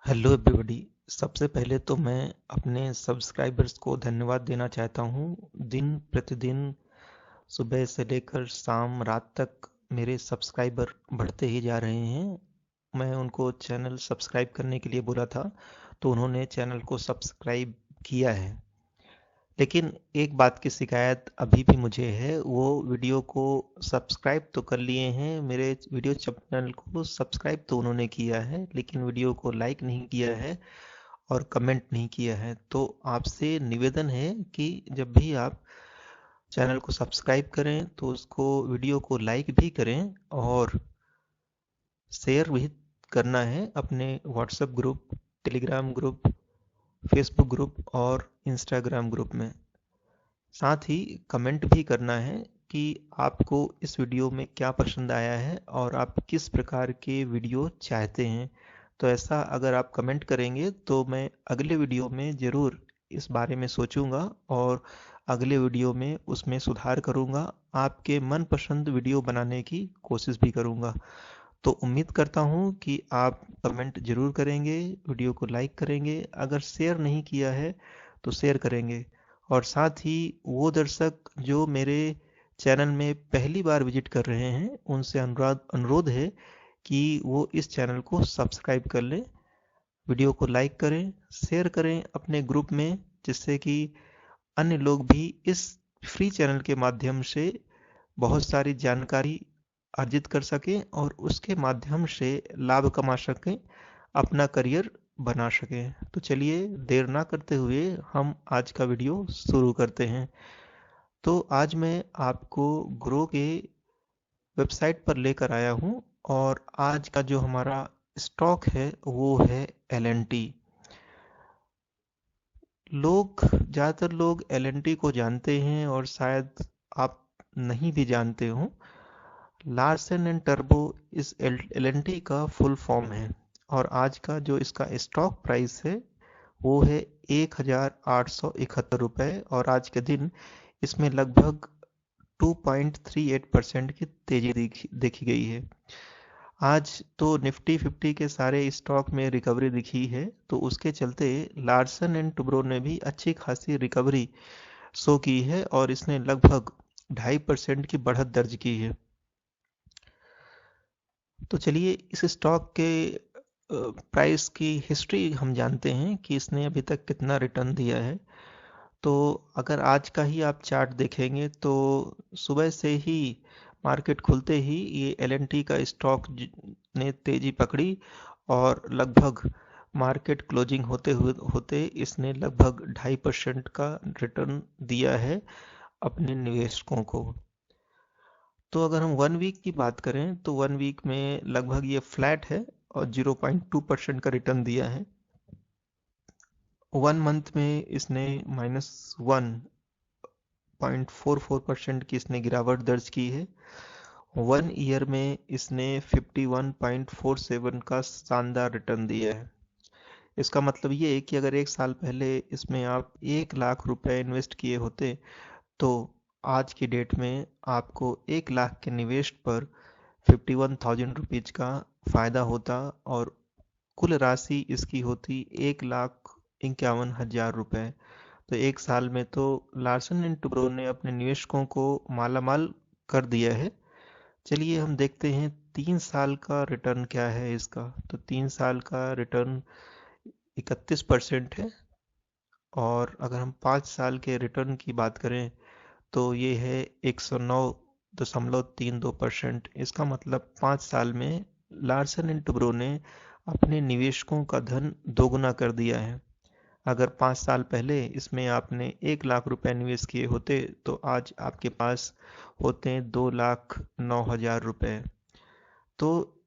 Hello everybody. सबसे पहले तो मैं अपने सब्सक्राइबर्स को धन्यवाद देना चाहता हूँ। दिन प्रतिदिन सुबह से लेकर शाम रात तक मेरे सब्सक्राइबर बढ़ते ही जा रहे हैं। मैं उनको चैनल सब्सक्राइब करने के लिए बोला था तो उन्होंने चैनल को सब्सक्राइब किया है। लेकिन एक बात की शिकायत अभी भी मुझे है, वो वीडियो को सब्सक्राइब तो कर लिए हैं, मेरे वीडियो चैनल को सब्सक्राइब तो उन्होंने किया है लेकिन वीडियो को लाइक नहीं किया है और कमेंट नहीं किया है। तो आपसे निवेदन है कि जब भी आप चैनल को सब्सक्राइब करें तो उसको वीडियो को लाइक भी करें और शेयर भी करना है अपने WhatsApp group, Telegram group, Facebook group और इंस्टाग्राम ग्रुप में। साथ ही कमेंट भी करना है कि आपको इस वीडियो में क्या पसंद आया है और आप किस प्रकार के वीडियो चाहते हैं। तो ऐसा अगर आप कमेंट करेंगे तो मैं अगले वीडियो में ज़रूर इस बारे में सोचूंगा और अगले वीडियो में उसमें सुधार करूंगा, आपके मनपसंद वीडियो बनाने की कोशिश भी करूंगा। तो उम्मीद करता हूं कि आप कमेंट जरूर करेंगे, वीडियो को लाइक करेंगे, अगर शेयर नहीं किया है तो शेयर करेंगे। और साथ ही वो दर्शक जो मेरे चैनल में पहली बार विजिट कर रहे हैं उनसे अनुरोध अनुरोध है कि वो इस चैनल को सब्सक्राइब कर लें, वीडियो को लाइक करें, शेयर करें अपने ग्रुप में, जिससे कि अन्य लोग भी इस फ्री चैनल के माध्यम से बहुत सारी जानकारी अर्जित कर सकें और उसके माध्यम से लाभ कमा सकें, अपना करियर बना सकें। तो चलिए देर ना करते हुए हम आज का वीडियो शुरू करते हैं। तो आज मैं आपको ग्रो के वेबसाइट पर लेकर आया हूं और आज का जो हमारा स्टॉक है वो है एल&टी। ज़्यादातर लोग एल&टी को जानते हैं और शायद आप नहीं भी जानते हो। लार्सन एंड टर्बो इस एल&टी का फुल फॉर्म है और आज का जो इसका स्टॉक प्राइस है वो है 1871 रुपये और आज के दिन इसमें लगभग 2.38% की तेजी देखी गई है। आज तो निफ्टी 50 के सारे स्टॉक में रिकवरी दिखी है, तो उसके चलते लार्सन एंड टुब्रो ने भी अच्छी खासी रिकवरी शो की है और इसने लगभग 2.5% की बढ़त दर्ज की है। तो चलिए इस स्टॉक के प्राइस की हिस्ट्री हम जानते हैं कि इसने अभी तक कितना रिटर्न दिया है। तो अगर आज का ही आप चार्ट देखेंगे तो सुबह से ही मार्केट खुलते ही ये एल&टी का स्टॉक ने तेजी पकड़ी और लगभग मार्केट क्लोजिंग होते इसने लगभग 2.5% का रिटर्न दिया है अपने निवेशकों को। तो अगर हम 1 वीक की बात करें तो 1 वीक में लगभग ये फ्लैट है और 0.2% का रिटर्न दिया है। 1 मंथ में इसने -1.44% की इसने गिरावट दर्ज की है। 1 ईयर में इसने 51.47 का शानदार रिटर्न दिया है। इसका मतलब ये है कि अगर 1 साल पहले इसमें आप 1 लाख रुपए इन्वेस्ट किए होते तो आज की डेट में आपको 1 लाख के निवेश पर 51,000 रुपीज का फायदा होता और कुल राशि इसकी होती 1,51,000 रुपए। तो 1 साल में तो लार्सन एंड टुब्रो ने अपने निवेशकों को मालामाल कर दिया है। चलिए हम देखते हैं 3 साल का रिटर्न क्या है इसका। तो 3 साल का रिटर्न 31% है और अगर हम 5 साल के रिटर्न की बात करें तो ये है 109.32%। इसका मतलब 5 साल में लार्सन एंड टुब्रो ने अपने निवेशकों का धन दोगुना कर दिया है। अगर 5 साल पहले इसमें आपने 1 लाख रुपए निवेश किए होते तो आज आपके पास होते 2,09,000 रुपए। तो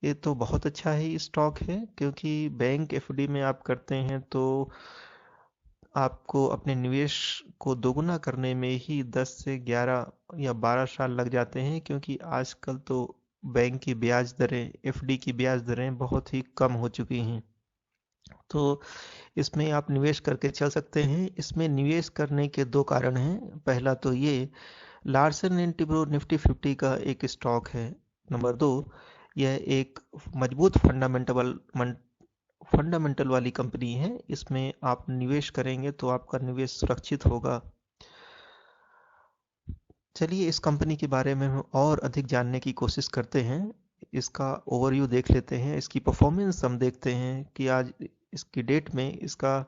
ये तो बहुत अच्छा ही स्टॉक है, क्योंकि बैंक एफडी में आप करते हैं तो आपको अपने निवेश को दोगुना करने में ही 10 से 11 या 12 साल लग जाते हैं, क्योंकि आजकल तो बैंक की ब्याज दरें, एफडी की ब्याज दरें बहुत ही कम हो चुकी हैं। तो इसमें आप निवेश करके चल सकते हैं। इसमें निवेश करने के दो कारण हैं। पहला तो ये लार्सन एंड टुब्रो निफ्टी 50 का एक स्टॉक है। नंबर दो, यह एक मजबूत फंडामेंटल वाली कंपनी है। इसमें आप निवेश करेंगे तो आपका निवेश सुरक्षित होगा। चलिए इस कंपनी के बारे में हम और अधिक जानने की कोशिश करते हैं। इसका ओवरव्यू देख लेते हैं, इसकी परफॉर्मेंस हम देखते हैं कि आज इसकी डेट में इसका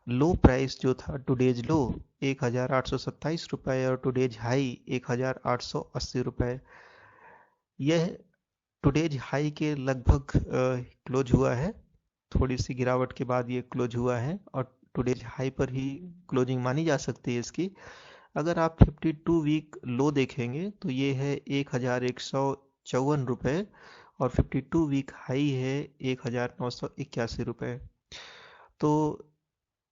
लो प्राइस जो था, टुडेज लो 1827 रुपये और टुडेज हाई 1880 रुपये। यह टुडेज हाई के लगभग क्लोज हुआ है। थोड़ी सी गिरावट के बाद ये क्लोज हुआ है और टुडेज हाई पर ही क्लोजिंग मानी जा सकती है इसकी। अगर आप 52 वीक लो देखेंगे तो ये है 1154 रुपये और 52 वीक हाई है 1981 रुपये। तो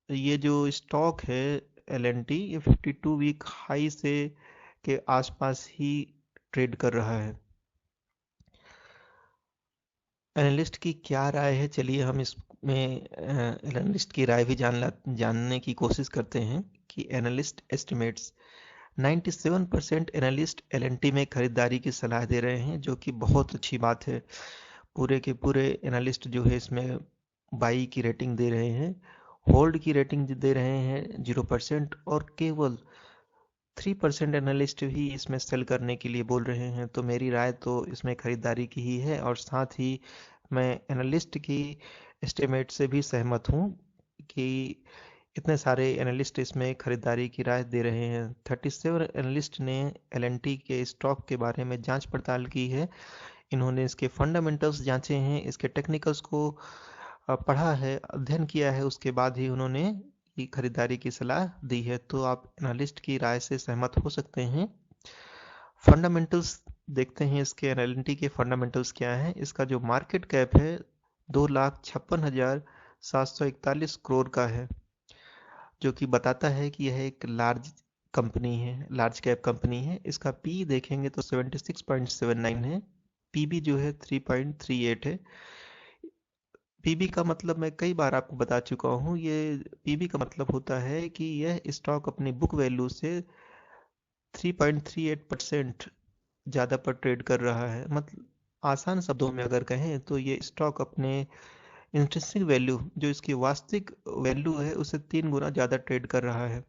ये जो स्टॉक है LNT, ये 52 वीक हाई से के आसपास ही ट्रेड कर रहा है। एनालिस्ट की क्या राय है, चलिए हम इसमें एनालिस्ट की राय भी जानने की कोशिश करते हैं कि एनालिस्ट एस्टिमेट्स 97% एनालिस्ट LNT में खरीदारी की सलाह दे रहे हैं, जो कि बहुत अच्छी बात है। पूरे के पूरे एनालिस्ट जो है इसमें बाई की रेटिंग दे रहे हैं, होल्ड की रेटिंग दे रहे हैं 0% और केवल 3% एनालिस्ट ही इसमें सेल करने के लिए बोल रहे हैं। तो मेरी राय तो इसमें खरीदारी की ही है और साथ ही मैं एनालिस्ट की एस्टिमेट से भी सहमत हूँ कि इतने सारे एनालिस्ट इसमें खरीदारी की राय दे रहे हैं। 37 एनालिस्ट ने LNT के स्टॉक के बारे में जांच पड़ताल की है। इन्होंने इसके फंडामेंटल्स जांचे हैं, इसके टेक्निकल्स को पढ़ा है, अध्ययन किया है, उसके बाद ही उन्होंने की खरीदारी की सलाह दी है। तो आप एनालिस्ट की राय से सहमत हो सकते हैं। फंडामेंटल्स देखते हैं, इसके LNT के फंडामेंटल्स क्या है। इसका जो मार्केट कैप है 2,56,741 करोड़ का है, जो कि बताता है कि यह एक लार्ज कंपनी है, लार्ज कैप कंपनी है। इसका पी देखेंगे तो 76.79 है, पीबी जो है 3.38 है। पीबी का मतलब मैं कई बार आपको बता चुका हूँ। ये पीबी का मतलब होता है कि यह स्टॉक अपनी बुक वैल्यू से 3.38% ज़्यादा पर ट्रेड कर रहा है। मतलब आसान शब्दों में अगर कहें तो ये स्टॉक अपने इंट्रिंसिक वैल्यू, जो इसकी वास्तविक वैल्यू है, उससे 3 गुना ज़्यादा ट्रेड कर रहा है।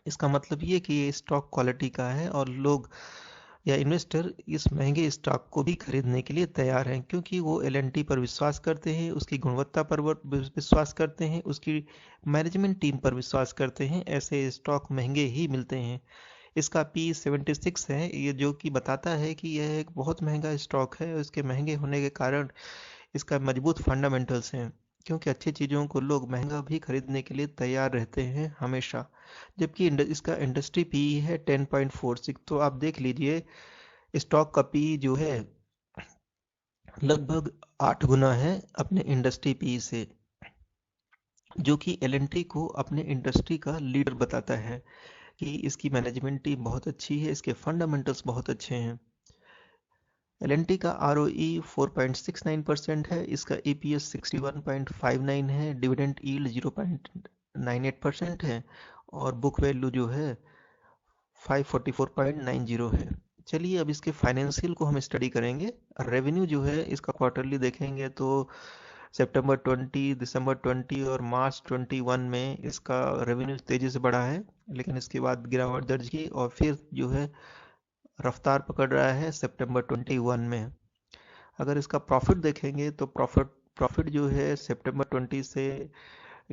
इसका मतलब ये कि ये स्टॉक क्वालिटी का है और लोग या इन्वेस्टर इस महंगे स्टॉक को भी खरीदने के लिए तैयार हैं, क्योंकि वो LNT पर विश्वास करते हैं, उसकी गुणवत्ता पर विश्वास करते हैं, उसकी मैनेजमेंट टीम पर विश्वास करते हैं। ऐसे स्टॉक महंगे ही मिलते हैं। इसका P 76 है, ये जो कि बताता है कि यह एक बहुत महंगा स्टॉक है। इसके महंगे होने के कारण इसका मजबूत फंडामेंटल्स हैं, क्योंकि अच्छी चीज़ों को लोग महंगा भी खरीदने के लिए तैयार रहते हैं हमेशा। जबकि इसका इंडस्ट्री पी है 10.46। तो आप देख लीजिए स्टॉक का पी जो है लगभग 8 गुना है अपने इंडस्ट्री पी से, जो कि LNT को अपने इंडस्ट्री का लीडर बताता है कि इसकी मैनेजमेंट टीम बहुत अच्छी है, इसके फंडामेंटल्स बहुत अच्छे हैं। LNT का ROE 4.69% है, इसका EPS 61.59 है, डिविडेंड यील्ड 0.98% है और बुक वैल्यू जो है 544.90 है। चलिए अब इसके फाइनेंशियल को हम स्टडी करेंगे। रेवेन्यू जो है इसका क्वार्टरली देखेंगे तो सितंबर 20, दिसंबर 20 और मार्च 21 में इसका रेवेन्यू तेजी से बढ़ा है, लेकिन इसके बाद गिरावट दर्ज की और फिर जो है रफ्तार पकड़ रहा है सितंबर 21 में। अगर इसका प्रॉफिट देखेंगे तो प्रॉफिट जो है सितंबर 20 से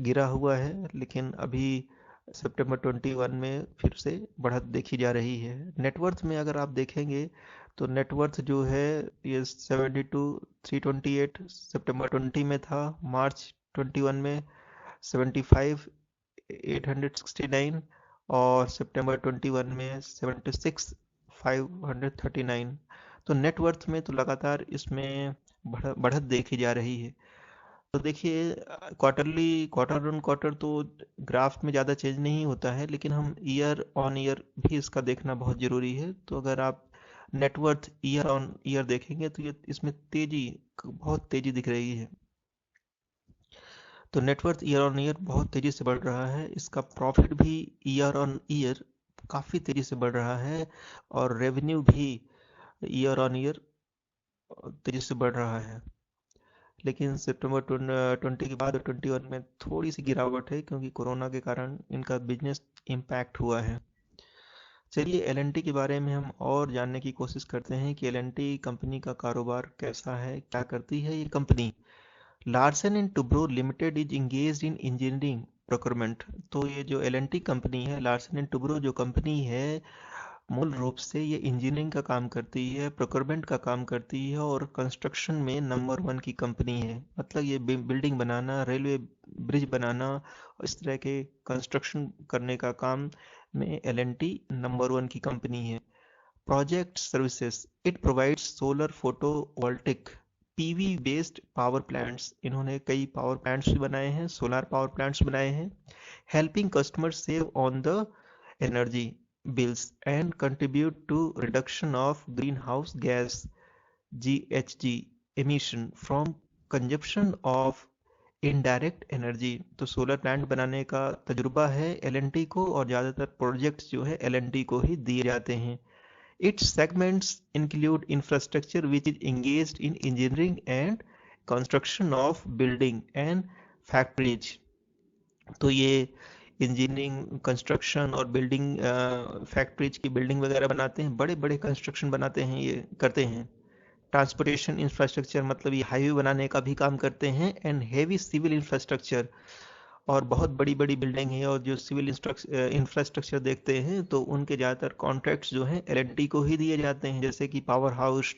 गिरा हुआ है, लेकिन अभी सितंबर 21 में फिर से बढ़त देखी जा रही है। नेटवर्थ में अगर आप देखेंगे तो नेटवर्थ जो है ये 72,328 सितंबर 20 में था, मार्च 21 में 75,869 और सितंबर 21 में 76,539। तो नेटवर्थ में तो लगातार इसमें बढ़त देखी जा रही है। तो देखिए क्वार्टर ऑन क्वार्टर तो ग्राफ में ज़्यादा चेंज नहीं होता है, लेकिन हम ईयर ऑन ईयर भी इसका देखना बहुत ज़रूरी है। तो अगर आप नेटवर्थ ईयर ऑन ईयर देखेंगे तो ये इसमें बहुत तेज़ी दिख रही है। तो नेटवर्थ ईयर ऑन ईयर बहुत तेज़ी से बढ़ रहा है, इसका प्रॉफिट भी ईयर ऑन ईयर काफ़ी तेज़ी से बढ़ रहा है और रेवेन्यू भी ईयर ऑन ईयर तेजी से बढ़ रहा है। लेकिन सितंबर 20 के बाद 21 में थोड़ी सी गिरावट है, क्योंकि कोरोना के कारण इनका बिजनेस इम्पैक्ट हुआ है। चलिए एल&टी के बारे में हम और जानने की कोशिश करते हैं कि एल&टी कंपनी का कारोबार कैसा है, क्या करती है ये company. Larsen and Toubro limited is engaged in engineering procurement. तो ये जो एल&टी कंपनी है, लार्सन एंड टुब्रो जो कंपनी है, मूल रूप से ये इंजीनियरिंग का काम करती है, प्रोक्योरमेंट का काम करती है और कंस्ट्रक्शन में नंबर 1 की कंपनी है। मतलब ये बिल्डिंग बनाना, रेलवे ब्रिज बनाना, इस तरह के कंस्ट्रक्शन करने का काम में एल&टी नंबर 1 की कंपनी है। Project services, it provides solar photovoltaic PV based power plants. इन्होंने कई पावर प्लांट्स भी बनाए हैं, सोलर पावर प्लांट्स बनाए हैं। Helping customers save on the energy bills and contribute to reduction of greenhouse gas GHG emission from consumption of indirect energy. तो solar plant बनाने का तजुर्बा है एल&टी को, और ज़्यादातर प्रोजेक्ट्स जो है एल&टी को ही दिए जाते हैं। It's segments include infrastructure which is engaged in engineering and construction of building and factories। तो ये इंजीनियरिंग, कंस्ट्रक्शन और बिल्डिंग, फैक्ट्रीज की बिल्डिंग वगैरह बनाते हैं, बड़े बड़े कंस्ट्रक्शन बनाते हैं, ये करते हैं। ट्रांसपोर्टेशन इंफ्रास्ट्रक्चर, मतलब ये हाईवे बनाने का भी काम करते हैं। एंड हेवी सिविल इंफ्रास्ट्रक्चर, और बहुत बड़ी बड़ी बिल्डिंग है, और जो सिविल इंफ्रास्ट्रक्चर देखते हैं तो उनके ज़्यादातर कॉन्ट्रैक्ट्स जो हैं एल&टी को ही दिए जाते हैं, जैसे कि power house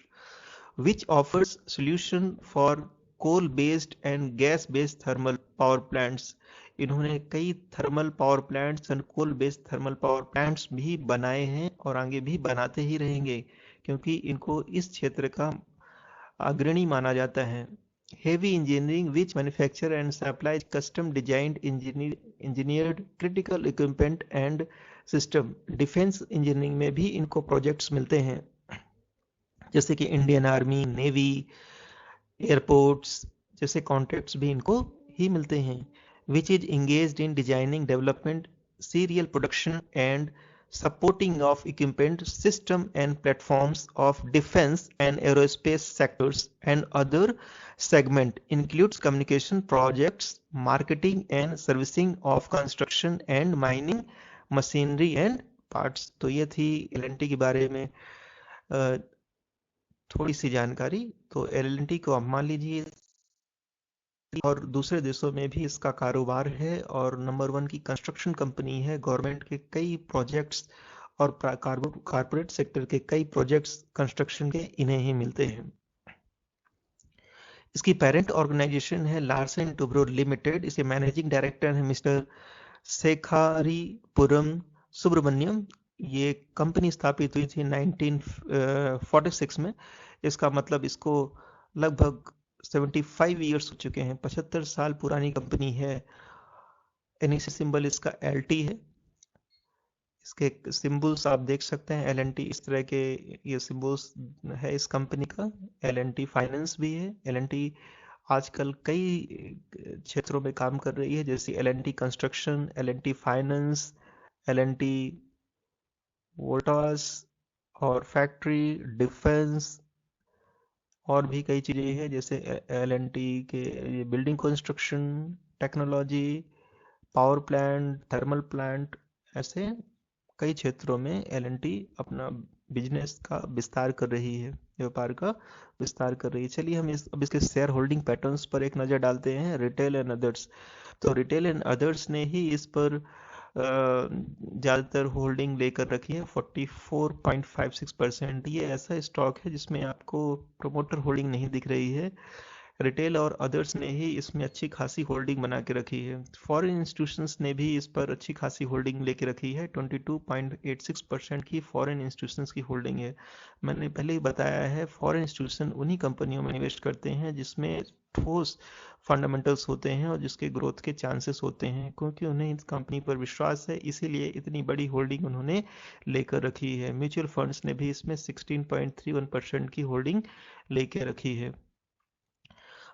which offers solution for coal based and gas based thermal power plants। इन्होंने कई थर्मल पावर प्लांट्स और coal based thermal power plants भी बनाए हैं और आगे भी बनाते ही रहेंगे, क्योंकि इनको इस क्षेत्र का अग्रणी माना जाता है। Heavy engineering which manufacture and supplies custom designed engineered critical equipment and system. Defence engineering में भी इनको प्रोजेक्ट्स मिलते हैं, जैसे कि इंडियन आर्मी, नेवी, एयरपोर्ट्स जैसे कॉन्ट्रैक्ट्स भी इनको ही मिलते हैं। Which is engaged in designing, development, serial production and supporting of equipment system and platforms of defense and aerospace sectors, and other segment includes communication projects, marketing and servicing of construction and mining machinery and parts। तो ये थी L&T के बारे में थोड़ी सी जानकारी। तो L&T को आप मान लीजिए, और दूसरे देशों में भी इसका कारोबार है, और नंबर 1 की कंस्ट्रक्शन कंपनी है। गवर्नमेंट के कई प्रोजेक्ट्स और कारपोरेट सेक्टर के कई प्रोजेक्ट्स कंस्ट्रक्शन के इन्हें ही मिलते हैं। इसकी पेरेंट ऑर्गेनाइजेशन है लार्सन टुब्रो लिमिटेड। इसके मैनेजिंग डायरेक्टर हैं मिस्टर शेखारीपुरम सुब्रमण्यम। ये कंपनी स्थापित हुई थी 1946 में। इसका मतलब इसको लगभग 75 ईयर्स हो चुके हैं, 75 साल पुरानी कंपनी है। एनईसी सिंबल इसका एल&टी है। इसके सिंबल्स आप देख सकते हैं, एल&टी इस तरह के ये सिंबल्स है इस कंपनी का। एल&टी फाइनेंस भी है। एल&टी आजकल कई क्षेत्रों में काम कर रही है, जैसे L&T construction, L&T finance, L&T Voltas और फैक्ट्री, डिफेंस, और भी कई चीज़ें हैं, जैसे एल&टी के building construction, technology, power plant, thermal plant, ऐसे कई क्षेत्रों में एल&टी अपना बिजनेस का विस्तार कर रही है, व्यापार का विस्तार कर रही है। चलिए हम अब इसके शेयर होल्डिंग पैटर्न्स पर एक नज़र डालते हैं। रिटेल एंड अदर्स, तो रिटेल एंड अदर्स ने ही इस पर ज़्यादातर होल्डिंग लेकर रखी है, 44.56%। ये ऐसा स्टॉक है जिसमें आपको प्रोमोटर होल्डिंग नहीं दिख रही है। रिटेल और अदर्स ने ही इसमें अच्छी खासी होल्डिंग बना के रखी है। फॉरेन इंस्टीट्यूशंस ने भी इस पर अच्छी खासी होल्डिंग लेके रखी है, 22.86% की फॉरेन इंस्टीट्यूशंस की होल्डिंग है। मैंने पहले ही बताया है, फॉरेन इंस्टीट्यूशन उन्हीं कंपनियों में निवेश करते हैं जिसमें ठोस फंडामेंटल्स होते हैं और जिसके ग्रोथ के चांसेस होते हैं, क्योंकि उन्हें इस कंपनी पर विश्वास है, इसीलिए इतनी बड़ी होल्डिंग उन्होंने लेकर रखी है। म्यूचुअल फंड्स ने भी इसमें 16.31% की होल्डिंग लेके रखी है।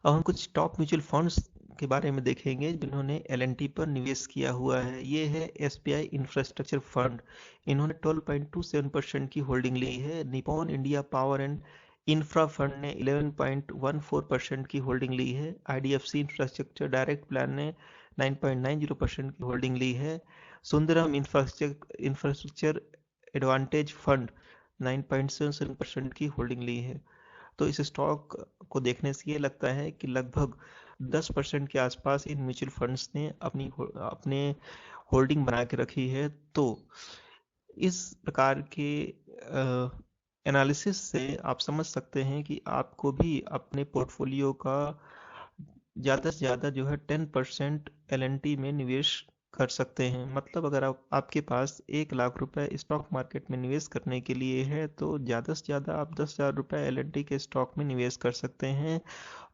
अब हम कुछ टॉप म्यूचुअल फंड्स के बारे में देखेंगे जिन्होंने एल&टी पर निवेश किया हुआ है। ये है एसबीआई इंफ्रास्ट्रक्चर फंड। इन्होंने 12.27% की होल्डिंग ली है। Nippon India power and infra fund ने 11.14% की होल्डिंग ली है। आईडीएफसी इंफ्रास्ट्रक्चर डायरेक्ट प्लान ने 9.90% की होल्डिंग ली है। सुंदरम इंफ्रास्ट्रक्चर एडवांटेज फंड 9.77% की होल्डिंग ली है। तो इस स्टॉक को देखने से ये लगता है कि लगभग 10% के आसपास इन म्यूचुअल फंड्स ने अपने होल्डिंग बना के रखी है। तो इस प्रकार के एनालिसिस से आप समझ सकते हैं कि आपको भी अपने पोर्टफोलियो का ज़्यादा से ज़्यादा जो है 10% एलएनटी में निवेश कर सकते हैं। मतलब अगर आपके पास 1 लाख रुपए स्टॉक मार्केट में निवेश करने के लिए है तो ज़्यादा से ज़्यादा आप 10,000 रुपये एलएनटी के स्टॉक में निवेश कर सकते हैं,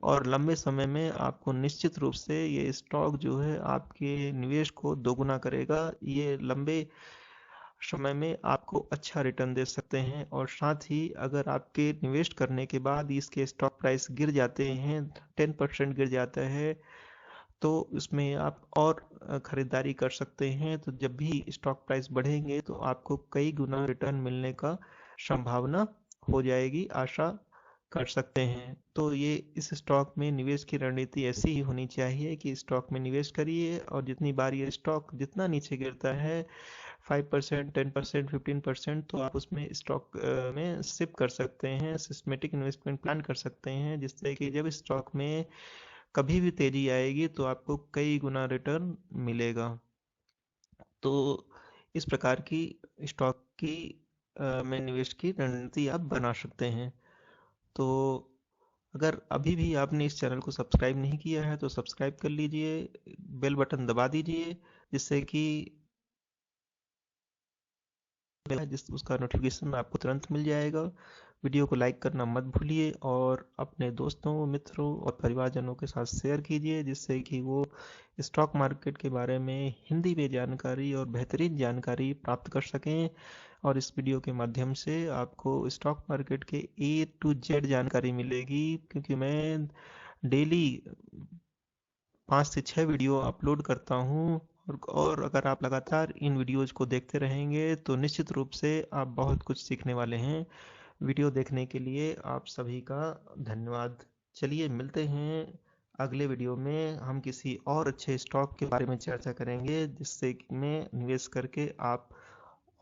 और लंबे समय में आपको निश्चित रूप से ये स्टॉक जो है आपके निवेश को दोगुना करेगा। ये लंबे समय में आपको अच्छा रिटर्न दे सकते हैं, और साथ ही अगर आपके निवेश करने के बाद इसके स्टॉक प्राइस गिर जाते हैं, 10% गिर जाता है, तो उसमें आप और खरीदारी कर सकते हैं। तो जब भी स्टॉक प्राइस बढ़ेंगे तो आपको कई गुना रिटर्न मिलने का संभावना हो जाएगी, आशा कर सकते हैं। तो ये इस स्टॉक में निवेश की रणनीति ऐसी ही होनी चाहिए कि स्टॉक में निवेश करिए, और जितनी बार ये स्टॉक जितना नीचे गिरता है 5%, 10%, 15%, तो आप उसमें स्टॉक में शिफ्ट कर सकते हैं, सिस्टमेटिक इन्वेस्टमेंट प्लान कर सकते हैं, जिससे कि जब स्टॉक में कभी भी तेजी आएगी तो आपको कई गुना रिटर्न मिलेगा। तो इस प्रकार की स्टॉक की में निवेश की रणनीति आप बना सकते हैं। तो अगर अभी भी आपने इस चैनल को सब्सक्राइब नहीं किया है तो सब्सक्राइब कर लीजिए, बेल बटन दबा दीजिए, जिससे कि उसका नोटिफिकेशन आपको तुरंत मिल जाएगा। वीडियो को लाइक करना मत भूलिए, और अपने दोस्तों, मित्रों और परिवारजनों के साथ शेयर कीजिए, जिससे कि वो स्टॉक मार्केट के बारे में हिंदी में जानकारी और बेहतरीन जानकारी प्राप्त कर सकें। और इस वीडियो के माध्यम से आपको स्टॉक मार्केट के A to Z जानकारी मिलेगी, क्योंकि मैं डेली 5 से 6 वीडियो अपलोड करता हूँ। और अगर आप लगातार इन वीडियोज को देखते रहेंगे तो निश्चित रूप से आप बहुत कुछ सीखने वाले हैं। वीडियो देखने के लिए आप सभी का धन्यवाद। चलिए मिलते हैं अगले वीडियो में। हम किसी और अच्छे स्टॉक के बारे में चर्चा करेंगे, जिससे कि में निवेश करके आप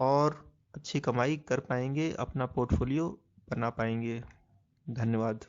और अच्छी कमाई कर पाएंगे, अपना पोर्टफोलियो बना पाएंगे। धन्यवाद।